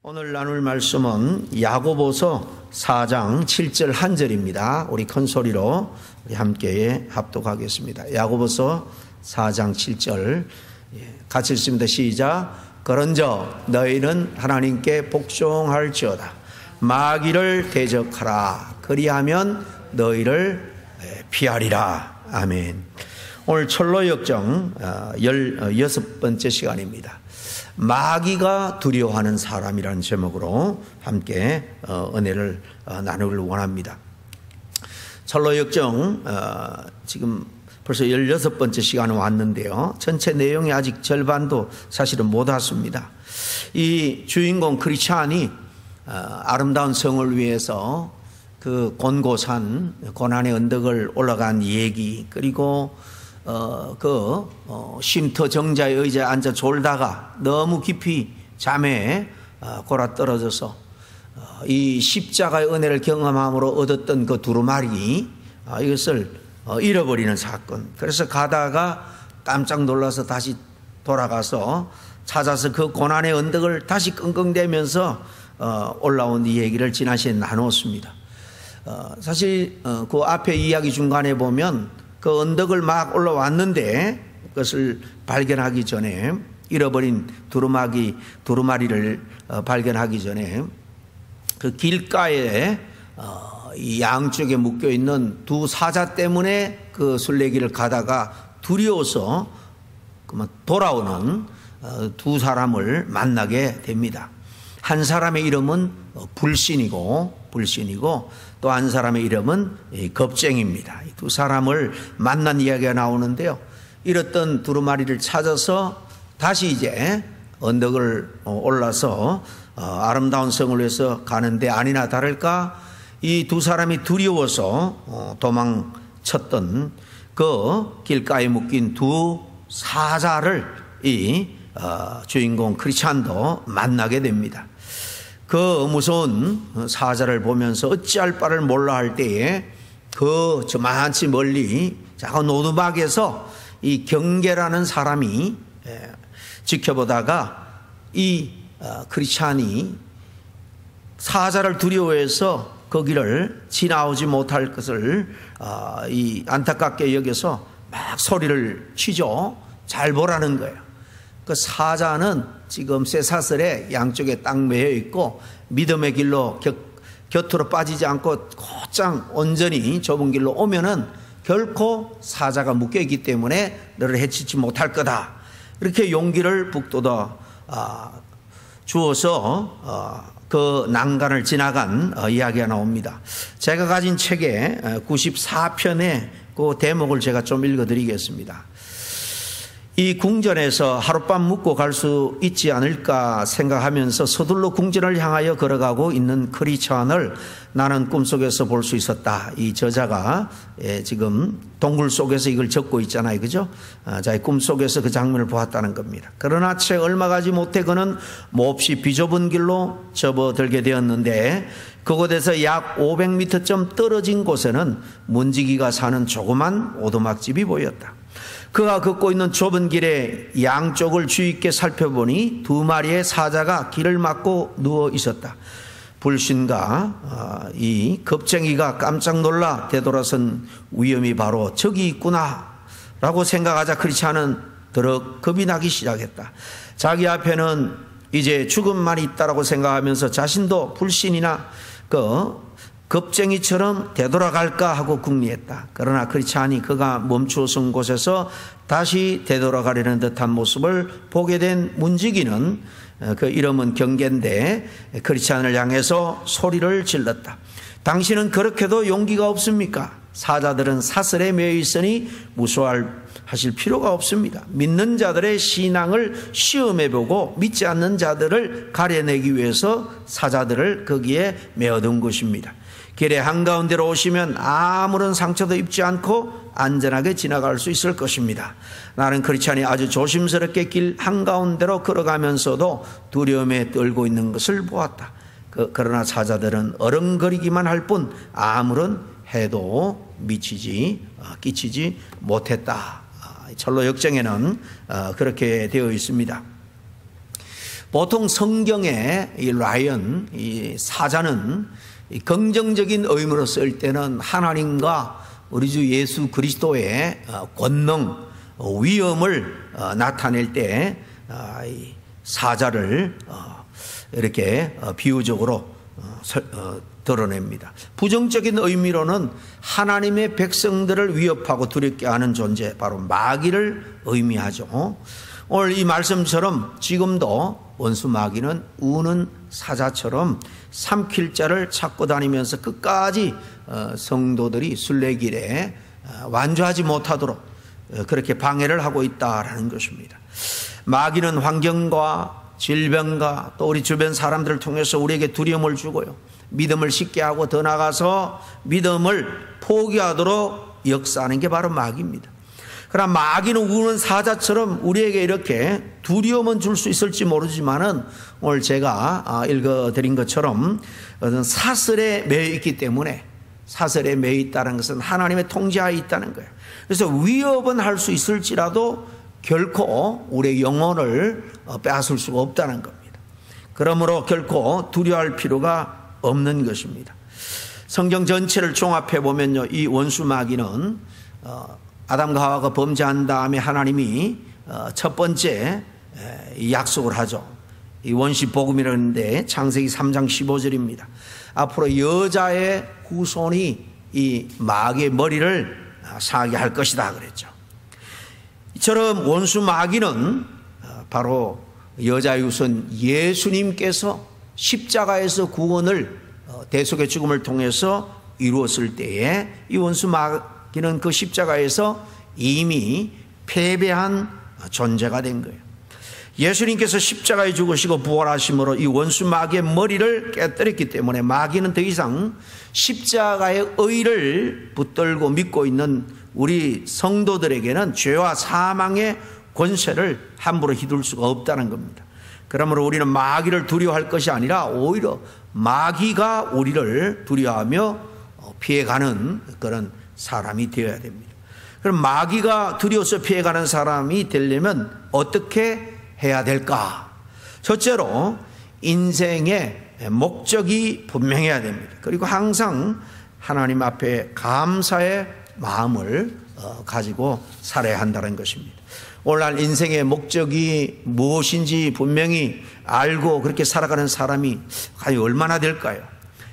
오늘 나눌 말씀은 야고보서 4장 7절 한 절입니다. 우리 큰 소리로 우리 함께 합독하겠습니다. 야고보서 4장 7절 같이 읽습니다. 시작. 그런저 너희는 하나님께 복종할지어다. 마귀를 대적하라. 그리하면 너희를 피하리라. 아멘. 오늘 철로 역정 16번째 시간입니다. 마귀가 두려워하는 사람이라는 제목으로 함께 은혜를 나누기를 원합니다. 철로 역정 지금 벌써 16번째 시간에 왔는데요. 전체 내용이 아직 절반도 사실은 못 왔습니다. 이 주인공 크리스찬이 아름다운 성을 위해서 그 곤고산 고난의 언덕을 올라간 얘기, 그리고 쉼터 정자의 의자에 앉아 졸다가 너무 깊이 잠에 골아 떨어져서 이 십자가의 은혜를 경험함으로 얻었던 그 두루마리, 이것을 잃어버리는 사건. 그래서 가다가 깜짝 놀라서 다시 돌아가서 찾아서 그 고난의 언덕을 다시 끙끙대면서 올라온 이 얘기를 지난 시간에 나눴습니다. 사실 그 앞에 이야기 중간에 보면 그 언덕을 막 올라왔는데 그것을 발견하기 전에, 잃어버린 두루마리를 발견하기 전에 그 길가에 이 양쪽에 묶여 있는 두 사자 때문에 그 순례길을 가다가 두려워서 돌아오는 두 사람을 만나게 됩니다. 한 사람의 이름은 불신이고 또 한 사람의 이름은 겁쟁입니다. 이 두 사람을 만난 이야기가 나오는데요. 잃었던 두루마리를 찾아서 다시 이제 언덕을 올라서 아름다운 성을 위해서 가는데, 아니나 다를까 이 두 사람이 두려워서 도망쳤던 그 길가에 묶인 두 사자를 이 주인공 크리스찬도 만나게 됩니다. 그 무서운 사자를 보면서 어찌할 바를 몰라 할 때에 그 저만치 멀리 작은 오두막에서 이 경계라는 사람이 지켜보다가 이 크리스찬이 사자를 두려워해서 거기를 지나오지 못할 것을 이 안타깝게 여겨서 막 소리를 치죠. 잘 보라는 거예요. 그 사자는 지금 쇠사슬에 양쪽에 딱 매여 있고 믿음의 길로 곁으로 빠지지 않고 곧장 온전히 좁은 길로 오면은 결코 사자가 묶여 있기 때문에 너를 해치지 못할 거다. 이렇게 용기를 북돋아 주어서 그 난간을 지나간 이야기가 나옵니다. 제가 가진 책의 94편의 그 대목을 제가 좀 읽어드리겠습니다. 이 궁전에서 하룻밤 묵고 갈 수 있지 않을까 생각하면서 서둘러 궁전을 향하여 걸어가고 있는 크리스찬을 나는 꿈속에서 볼 수 있었다. 이 저자가 지금 동굴 속에서 이걸 적고 있잖아요. 그죠? 자기 꿈속에서 그 장면을 보았다는 겁니다. 그러나 채 얼마 가지 못해 그는 몹시 비좁은 길로 접어들게 되었는데, 그곳에서 약 500m쯤 떨어진 곳에는 문지기가 사는 조그만 오두막집이 보였다. 그가 걷고 있는 좁은 길의 양쪽을 주의 있게 살펴보니 두 마리의 사자가 길을 막고 누워 있었다. 불신과 이 겁쟁이가 깜짝 놀라 되돌아선 위험이 바로 저기 있구나 라고 생각하자 크리스찬은 더럭 겁이 나기 시작했다. 자기 앞에는 이제 죽음만 있다라고 생각하면서 자신도 불신이나 겁쟁이처럼 되돌아갈까 하고 궁리했다. 그러나 크리스찬이 그가 멈추어선 곳에서 다시 되돌아가려는 듯한 모습을 보게 된 문지기는, 그 이름은 경계인데, 크리스찬을 향해서 소리를 질렀다. 당신은 그렇게도 용기가 없습니까? 사자들은 사슬에 매여 있으니 무서워하실 필요가 없습니다. 믿는 자들의 신앙을 시험해보고 믿지 않는 자들을 가려내기 위해서 사자들을 거기에 메어둔 것입니다. 길의 한가운데로 오시면 아무런 상처도 입지 않고 안전하게 지나갈 수 있을 것입니다. 나는 크리스찬이 아주 조심스럽게 길 한가운데로 걸어가면서도 두려움에 떨고 있는 것을 보았다. 그러나 사자들은 어렁거리기만 할 뿐 아무런 해도 끼치지 못했다. 철로 역정에는 그렇게 되어 있습니다. 보통 성경의 이 라이언, 이 사자는 이 긍정적인 의미로 쓸 때는 하나님과 우리 주 예수 그리스도의 권능, 위엄을 나타낼 때 이 사자를 이렇게 비유적으로 드러냅니다. 부정적인 의미로는 하나님의 백성들을 위협하고 두렵게 하는 존재, 바로 마귀를 의미하죠. 오늘 이 말씀처럼 지금도 원수 마귀는 우는 사자처럼 삼킬 자를 찾고 다니면서 끝까지 성도들이 순례길에 완주하지 못하도록 그렇게 방해를 하고 있다라는 것입니다. 마귀는 환경과 질병과 또 우리 주변 사람들을 통해서 우리에게 두려움을 주고요, 믿음을 쉽게 하고 더 나아가서 믿음을 포기하도록 역사하는 게 바로 마귀입니다. 그러나 마귀는 우는 사자처럼 우리에게 이렇게 두려움은 줄 수 있을지 모르지만은 오늘 제가 읽어드린 것처럼 사슬에 매여 있기 때문에, 사슬에 매여 있다는 것은 하나님의 통제하에 있다는 거예요. 그래서 위협은 할 수 있을지라도 결코 우리의 영혼을 빼앗을 수가 없다는 겁니다. 그러므로 결코 두려워할 필요가 없는 것입니다. 성경 전체를 종합해 보면요, 이 원수 마귀는 아담과 하와가 범죄한 다음에 하나님이 첫 번째 약속을 하죠. 이 원시 복음이라는데 창세기 3장 15절입니다. 앞으로 여자의 후손이 이 마귀의 머리를 상하게 할 것이다 그랬죠. 이처럼 원수 마귀는 바로 여자의 후손 예수님께서 십자가에서 구원을 대속의 죽음을 통해서 이루었을 때에 이 원수 마귀는 그 십자가에서 이미 패배한 존재가 된 거예요. 예수님께서 십자가에 죽으시고 부활하심으로 이 원수 마귀의 머리를 깨뜨렸기 때문에 마귀는 더 이상 십자가의 의를 붙들고 믿고 있는 우리 성도들에게는 죄와 사망의 권세를 함부로 휘둘 수가 없다는 겁니다. 그러므로 우리는 마귀를 두려워할 것이 아니라 오히려 마귀가 우리를 두려워하며 피해가는 그런 사람이 되어야 됩니다. 그럼 마귀가 두려워서 피해가는 사람이 되려면 어떻게 해야 될까? 첫째로 인생의 목적이 분명해야 됩니다. 그리고 항상 하나님 앞에 감사의 마음을 가지고 살아야 한다는 것입니다. 오늘날 인생의 목적이 무엇인지 분명히 알고 그렇게 살아가는 사람이 과연 얼마나 될까요?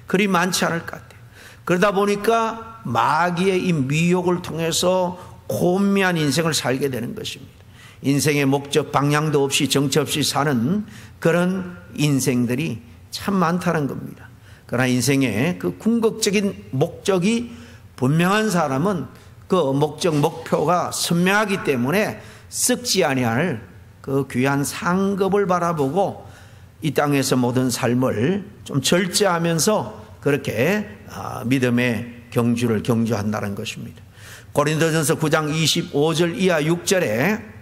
그리 많지 않을 것 같아요. 그러다 보니까 마귀의 이 미혹을 통해서 혼미한 인생을 살게 되는 것입니다. 인생의 목적, 방향도 없이 정체 없이 사는 그런 인생들이 참 많다는 겁니다. 그러나 인생의 그 궁극적인 목적이 분명한 사람은 그 목적, 목표가 선명하기 때문에 썩지 아니할 그 귀한 상급을 바라보고 이 땅에서 모든 삶을 좀 절제하면서 그렇게 믿음의 경주를 경주한다는 것입니다. 고린도전서 9장 25절 이하 6절에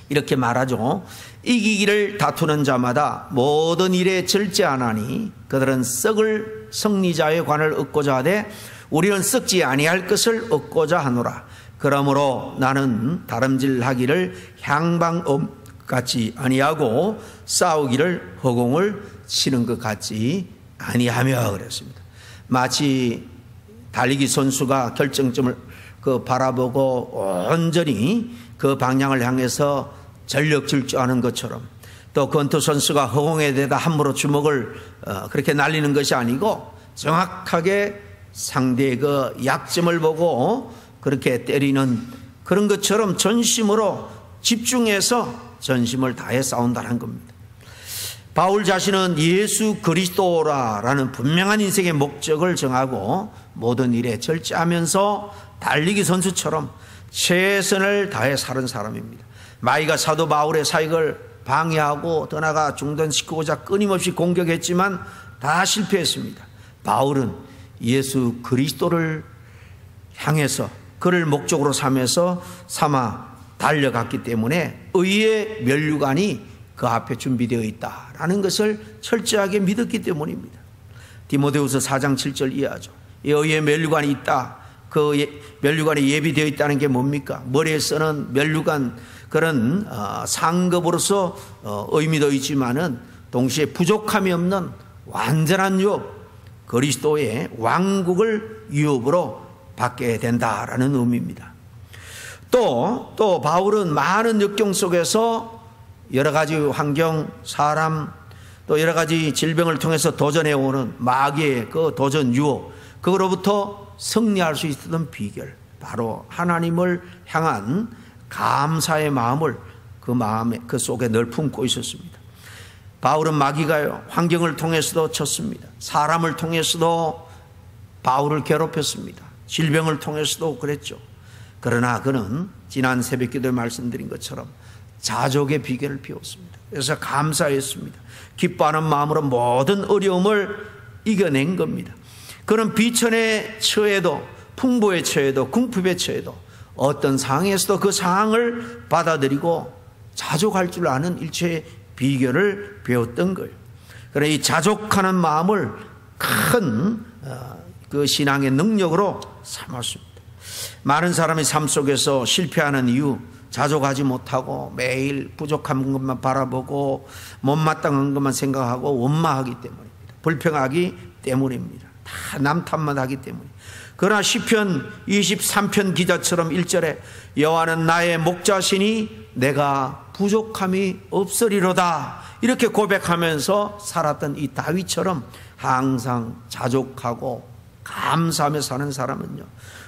이렇게 말하죠. 이기기를 다투는 자마다 모든 일에 절제하나니 그들은 썩을 승리자의 관을 얻고자 하되 우리는 썩지 아니할 것을 얻고자 하노라. 그러므로 나는 다름질하기를 향방같이 아니하고 싸우기를 허공을 치는 것 같지 아니하며 그랬습니다. 마치 달리기 선수가 결정점을 바라보고 온전히 그 방향을 향해서 전력 질주하는 것처럼, 또 권투 선수가 허공에 대다 함부로 주먹을 그렇게 날리는 것이 아니고 정확하게 상대의 그 약점을 보고 그렇게 때리는 그런 것처럼 전심으로 집중해서 전심을 다해 싸운다는 겁니다. 바울 자신은 예수 그리스도라는 분명한 인생의 목적을 정하고 모든 일에 절제하면서 달리기 선수처럼 최선을 다해 사는 사람입니다. 마귀가 사도 바울의 사역을 방해하고 떠나가 중단시키고자 끊임없이 공격했지만 다 실패했습니다. 바울은 예수 그리스도를 향해서 그를 목적으로 삼아 달려갔기 때문에 의의 면류관이 그 앞에 준비되어 있다라는 것을 철저하게 믿었기 때문입니다. 디모데후서 4장 7절 이하죠. 의의 면류관이 있다. 그 면류관이 예비되어 있다는 게 뭡니까? 머리에 쓰는 면류관, 그런 상급으로서 의미도 있지만은 동시에 부족함이 없는 완전한 유업, 그리스도의 왕국을 유업으로 받게 된다라는 의미입니다. 또 바울은 많은 역경 속에서 여러 가지 환경, 사람, 또 여러 가지 질병을 통해서 도전해오는 마귀의 그 도전 유혹, 그거로부터 승리할 수 있었던 비결, 바로 하나님을 향한 감사의 마음을 그 속에 늘 품고 있었습니다. 바울은 마귀가요, 환경을 통해서도 쳤습니다. 사람을 통해서도 바울을 괴롭혔습니다. 질병을 통해서도 그랬죠. 그러나 그는 지난 새벽기도에 말씀드린 것처럼 자족의 비결을 배웠습니다. 그래서 감사했습니다. 기뻐하는 마음으로 모든 어려움을 이겨낸 겁니다. 그는 비천에 처해도, 풍부에 처해도, 궁핍에 처해도 어떤 상황에서도 그 상황을 받아들이고 자족할 줄 아는 일체의 비결을 배웠던 거예요. 그래서 이 자족하는 마음을 큰 그 신앙의 능력으로 삼았습니다. 많은 사람이 삶 속에서 실패하는 이유, 자족하지 못하고 매일 부족한 것만 바라보고 못마땅한 것만 생각하고 원망하기 때문입니다. 불평하기 때문입니다. 다 남 탓만 하기 때문입니다. 그러나 시편 23편 기자처럼 1절에 여호와는 나의 목자시니 내가 부족함이 없으리로다, 이렇게 고백하면서 살았던 이 다윗처럼 항상 자족하고 감사하며 사는 사람은요,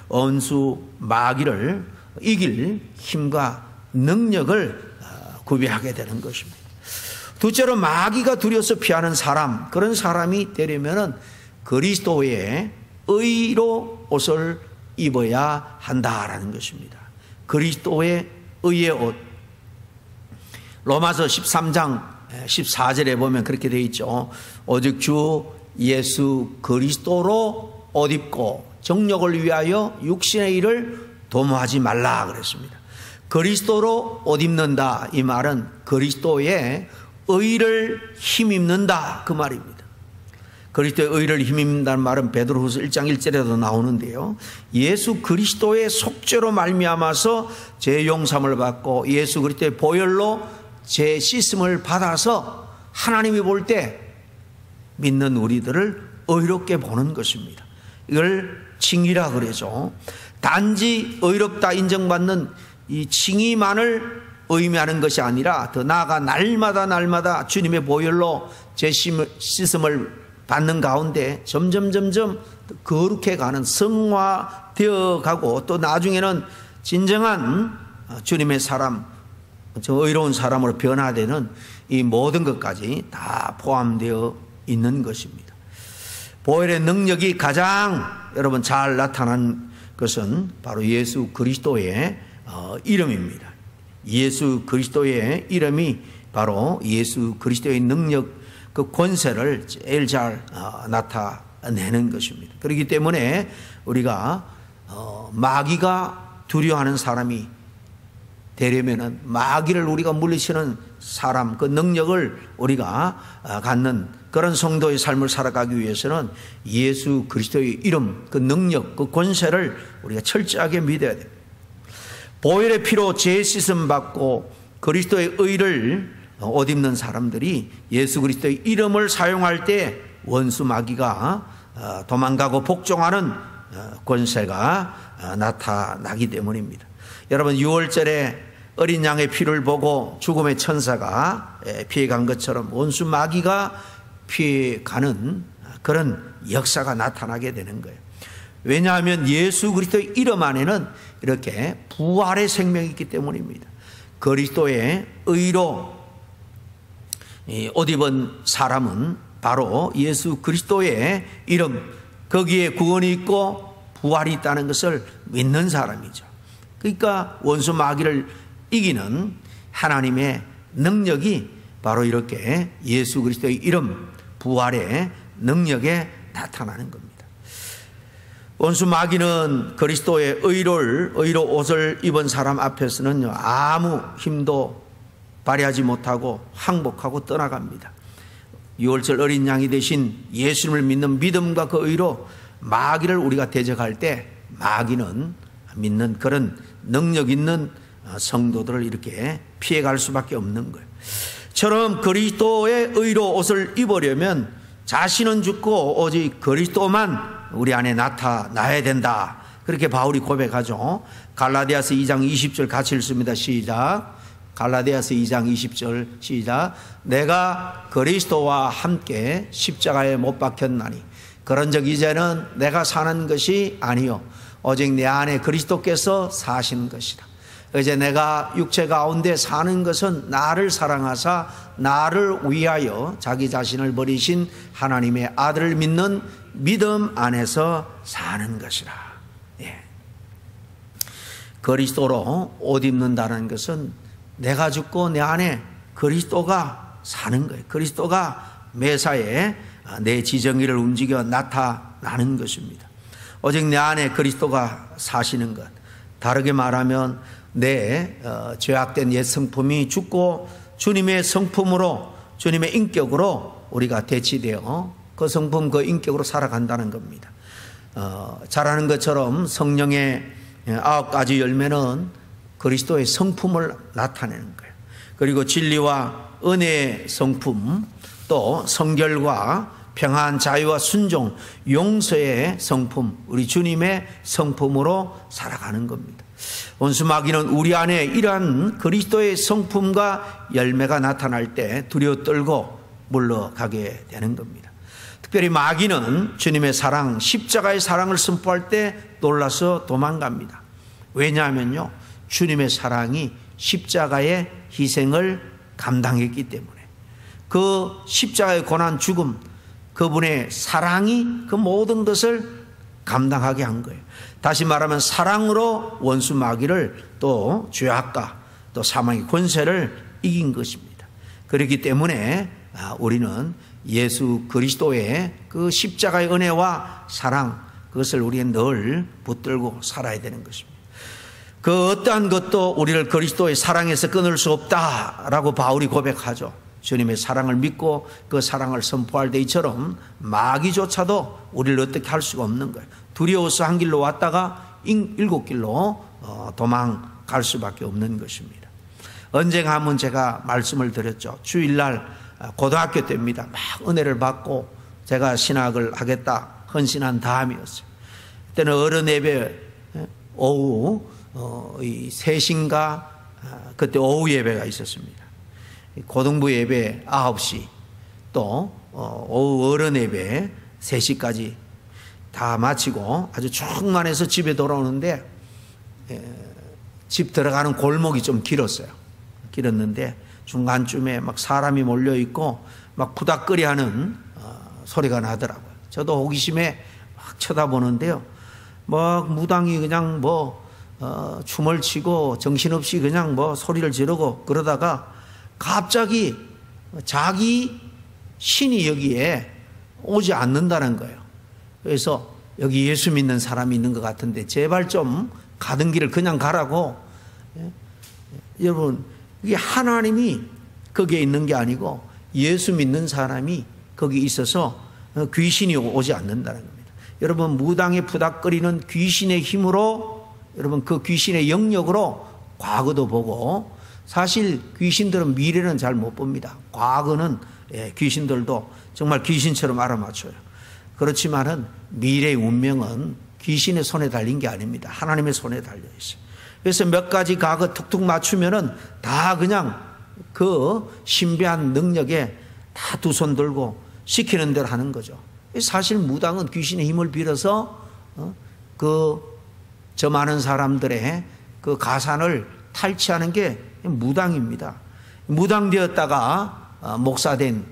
원수 마귀를 이길 힘과 능력을 구비하게 되는 것입니다. 둘째로 마귀가 두려워서 피하는 사람, 그런 사람이 되려면은 그리스도의 의로 옷을 입어야 한다라는 것입니다. 그리스도의 의의 옷. 로마서 13장 14절에 보면 그렇게 되어 있죠. 오직 주 예수 그리스도로 옷 입고 정욕을 위하여 육신의 일을 도모하지 말라 그랬습니다. 그리스도로 옷 입는다, 이 말은 그리스도의 의를 힘입는다, 그 말입니다. 그리스도의 의를 힘입는다는 말은 베드로후서 1장 1절에도 나오는데요, 예수 그리스도의 속죄로 말미암아서 죄 용서함을 받고 예수 그리스도의 보혈로 죄 씻음을 받아서 하나님이 볼 때 믿는 우리들을 의롭게 보는 것입니다. 이걸 칭의라 그러죠. 단지 의롭다 인정받는 이 칭의만을 의미하는 것이 아니라 더 나아가 날마다 주님의 보혈로 죄 씻음을 받는 가운데 점점 거룩해 가는, 성화되어 가고, 또 나중에는 진정한 주님의 사람, 의로운 사람으로 변화되는 이 모든 것까지 다 포함되어 있는 것입니다. 보혈의 능력이 가장 여러분 잘 나타난 것은 바로 예수 그리스도의 이름입니다. 예수 그리스도의 이름이 바로 예수 그리스도의 능력, 그 권세를 제일 잘 나타내는 것입니다. 그렇기 때문에 우리가 마귀가 두려워하는 사람이 되려면은, 마귀를 우리가 물리치는 사람, 그 능력을 우리가 갖는 그런 성도의 삶을 살아가기 위해서는 예수 그리스도의 이름, 그 능력, 그 권세를 우리가 철저하게 믿어야 됩니다. 보혈의 피로 죄 씻음 받고 그리스도의 의를 옷 입는 사람들이 예수 그리스도의 이름을 사용할 때 원수 마귀가 도망가고 복종하는 권세가 나타나기 때문입니다. 여러분, 6월절에 어린 양의 피를 보고 죽음의 천사가 피해간 것처럼 원수 마귀가 피해가는 그런 역사가 나타나게 되는 거예요. 왜냐하면 예수 그리스도의 이름 안에는 이렇게 부활의 생명이 있기 때문입니다. 그리스도의 의로 옷 입은 사람은 바로 예수 그리스도의 이름, 거기에 구원이 있고 부활이 있다는 것을 믿는 사람이죠. 그러니까 원수 마귀를 이기는 하나님의 능력이 바로 이렇게 예수 그리스도의 이름, 부활의 능력에 나타나는 겁니다. 원수 마귀는 그리스도의 의로 옷을 입은 사람 앞에서는 아무 힘도 발휘하지 못하고 항복하고 떠나갑니다. 6월절 어린 양이 되신 예수님을 믿는 믿음과 그 의로 마귀를 우리가 대적할 때 마귀는 믿는 그런 능력 있는 성도들을 이렇게 피해갈 수밖에 없는 거예요. 처럼 그리스도의 의로 옷을 입으려면 자신은 죽고 오직 그리스도만 우리 안에 나타나야 된다. 그렇게 바울이 고백하죠. 갈라디아서 2장 20절 같이 읽습니다. 시작. 갈라디아서 2장 20절 시작. 내가 그리스도와 함께 십자가에 못 박혔나니 그런즉 이제는 내가 사는 것이 아니요 오직 내 안에 그리스도께서 사시는 것이다. 이제 내가 육체 가운데 사는 것은 나를 사랑하사 나를 위하여 자기 자신을 버리신 하나님의 아들을 믿는 믿음 안에서 사는 것이라. 예. 그리스도로 옷 입는다는 것은 내가 죽고 내 안에 그리스도가 사는 거예요. 그리스도가 매사에 내 지정의를 움직여 나타나는 것입니다. 오직 내 안에 그리스도가 사시는 것. 다르게 말하면 내 죄악된 옛 성품이 죽고 주님의 성품으로 주님의 인격으로 우리가 대치되어 그 성품 그 인격으로 살아간다는 겁니다. 잘 아는 것처럼 성령의 9가지 열매는 그리스도의 성품을 나타내는 거예요. 그리고 진리와 은혜의 성품, 또 성결과 평안, 자유와 순종, 용서의 성품, 우리 주님의 성품으로 살아가는 겁니다. 원수 마귀는 우리 안에 이러한 그리스도의 성품과 열매가 나타날 때 두려워 떨고 물러가게 되는 겁니다. 특별히 마귀는 주님의 사랑, 십자가의 사랑을 선포할 때 놀라서 도망갑니다. 왜냐하면요, 주님의 사랑이 십자가의 희생을 감당했기 때문에 그 십자가의 고난, 죽음, 그분의 사랑이 그 모든 것을 감당하게 한 거예요. 다시 말하면 사랑으로 원수 마귀를 또 죄악과 또 사망의 권세를 이긴 것입니다. 그렇기 때문에 우리는 예수 그리스도의 그 십자가의 은혜와 사랑, 그것을 우리는 늘 붙들고 살아야 되는 것입니다. 그 어떠한 것도 우리를 그리스도의 사랑에서 끊을 수 없다라고 바울이 고백하죠. 주님의 사랑을 믿고 그 사랑을 선포할 때 이처럼 마귀조차도 우리를 어떻게 할 수가 없는 거예요. 두려워서 한 길로 왔다가 7길로 도망갈 수밖에 없는 것입니다. 언젠가 한번 제가 말씀을 드렸죠. 주일날 고등학교 때입니다. 막 은혜를 받고 제가 신학을 하겠다 헌신한 다음이었어요. 그때는 어른 예배 오후 3시인가 그때 오후 예배가 있었습니다. 고등부 예배 9시 또 오후 어른 예배 3시까지 다 마치고 아주 충만해서 집에 돌아오는데 집 들어가는 골목이 좀 길었는데 중간쯤에 막 사람이 몰려있고 막 부닥거리하는 소리가 나더라고요. 저도 호기심에 막 쳐다보는데요, 막 무당이 그냥 춤을 추고 정신없이 그냥 소리를 지르고 그러다가 갑자기 자기 신이 여기에 오지 않는다는 거예요. 그래서 여기 예수 믿는 사람이 있는 것 같은데 제발 좀 가던 길을 그냥 가라고. 여러분, 이게 하나님이 거기에 있는 게 아니고 예수 믿는 사람이 거기 있어서 귀신이 오지 않는다는 겁니다. 여러분, 무당에 부닥거리는 귀신의 힘으로, 여러분 그 귀신의 영역으로 과거도 보고, 사실 귀신들은 미래는 잘 못 봅니다. 과거는 귀신들도 정말 귀신처럼 알아맞혀요. 그렇지만은 미래의 운명은 귀신의 손에 달린 게 아닙니다. 하나님의 손에 달려 있어요. 그래서 몇 가지 과거 툭툭 맞추면은 다 그냥 그 신비한 능력에 다 두 손 들고 시키는 대로 하는 거죠. 사실 무당은 귀신의 힘을 빌어서 저 많은 사람들의 그 가산을 탈취하는 게 무당입니다. 무당되었다가 목사된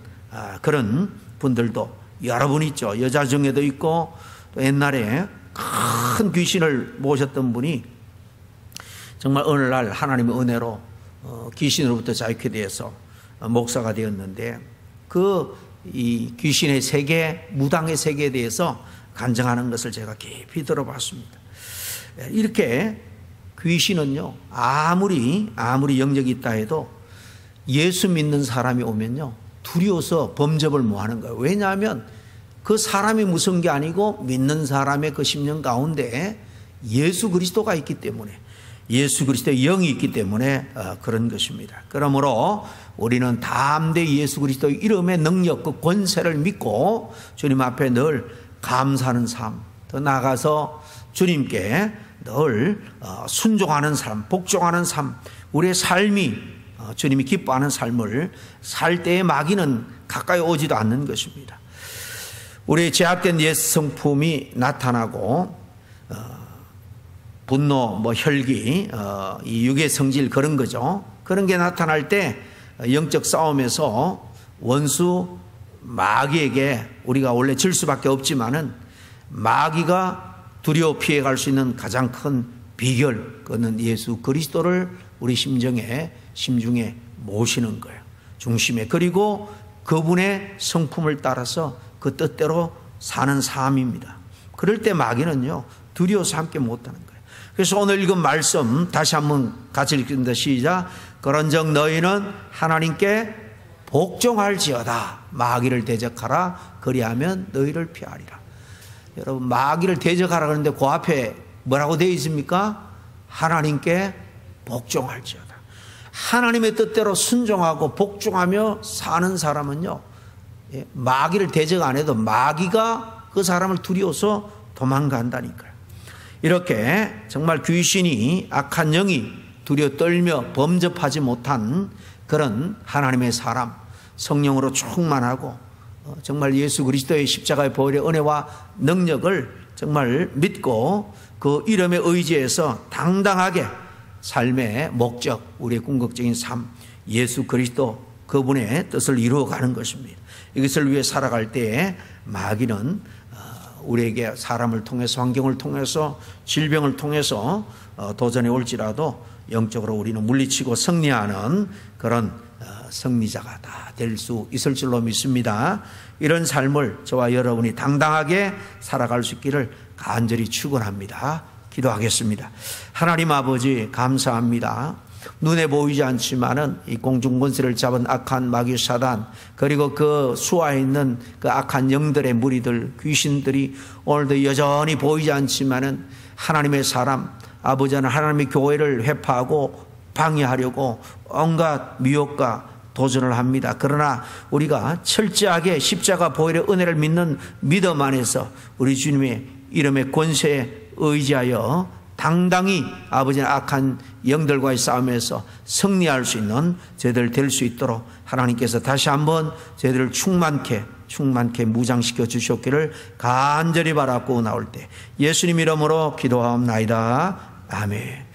그런 분들도 여러분 있죠. 여자 중에도 있고, 또 옛날에 큰 귀신을 모셨던 분이 정말 어느 날 하나님의 은혜로 귀신으로부터 자유케 되어서 목사가 되었는데, 이 귀신의 세계, 무당의 세계에 대해서 간증하는 것을 제가 깊이 들어봤습니다. 이렇게 귀신은요, 아무리 영역이 있다 해도 예수 믿는 사람이 오면요, 두려워서 범접을 못 하는 거예요. 왜냐하면 그 사람이 무서운 게 아니고 믿는 사람의 그 심령 가운데 예수 그리스도가 있기 때문에, 예수 그리스도의 영이 있기 때문에 그런 것입니다. 그러므로 우리는 담대히 예수 그리스도의 이름의 능력, 그 권세를 믿고 주님 앞에 늘 감사하는 삶, 더 나아가서 주님께 늘 순종하는 삶, 복종하는 삶, 우리의 삶이 주님이 기뻐하는 삶을 살 때의 마귀는 가까이 오지도 않는 것입니다. 우리의 제압된 옛 성품이 나타나고 분노, 혈기, 이 육의 성질 그런 거죠. 그런 게 나타날 때 영적 싸움에서 원수 마귀에게 우리가 원래 질 수밖에 없지만은 마귀가 두려워 피해갈 수 있는 가장 큰 비결, 그는 예수 그리스도를 우리 심중에 모시는 거예요. 중심에. 그리고 그분의 성품을 따라서 그 뜻대로 사는 삶입니다. 그럴 때 마귀는요, 두려워서 함께 못하는 거예요. 그래서 오늘 읽은 말씀 다시 한번 같이 읽습니다. 시작. 그런즉 너희는 하나님께 복종할지어다. 마귀를 대적하라. 그리하면 너희를 피하리라. 여러분, 마귀를 대적하라 그러는데 그 앞에 뭐라고 되어 있습니까? 하나님께 복종할지어다. 하나님의 뜻대로 순종하고 복종하며 사는 사람은요, 마귀를 대적 안 해도 마귀가 그 사람을 두려워서 도망간다니까요. 이렇게 정말 귀신이, 악한 영이 두려워 떨며 범접하지 못한 그런 하나님의 사람, 성령으로 충만하고 정말 예수 그리스도의 십자가의 보혈의 은혜와 능력을 정말 믿고 그 이름에 의지해서 당당하게 삶의 목적, 우리의 궁극적인 삶, 예수 그리스도 그분의 뜻을 이루어가는 것입니다. 이것을 위해 살아갈 때에 마귀는 우리에게 사람을 통해서, 환경을 통해서, 질병을 통해서 도전해 올지라도 영적으로 우리는 물리치고 승리하는 그런 승리자가 다 될 수 있을 줄로 믿습니다. 이런 삶을 저와 여러분이 당당하게 살아갈 수 있기를 간절히 축원합니다. 기도하겠습니다. 하나님 아버지, 감사합니다. 눈에 보이지 않지만은 이 공중권세를 잡은 악한 마귀 사단, 그리고 그 수하에 있는 그 악한 영들의 무리들, 귀신들이 오늘도 여전히 보이지 않지만은 하나님의 사람, 아버지는 하나님의 교회를 회파하고 방해하려고 온갖 미혹과 도전을 합니다. 그러나 우리가 철저하게 십자가 보혈의 은혜를 믿는 믿음 안에서 우리 주님의 이름의 권세에 의지하여 당당히 아버지의 악한 영들과의 싸움에서 승리할 수 있는 저희들 될 수 있도록 하나님께서 다시 한번 저희들을 충만케 무장시켜 주셨기를 간절히 바라고 나올 때 예수님 이름으로 기도하옵나이다. 아멘.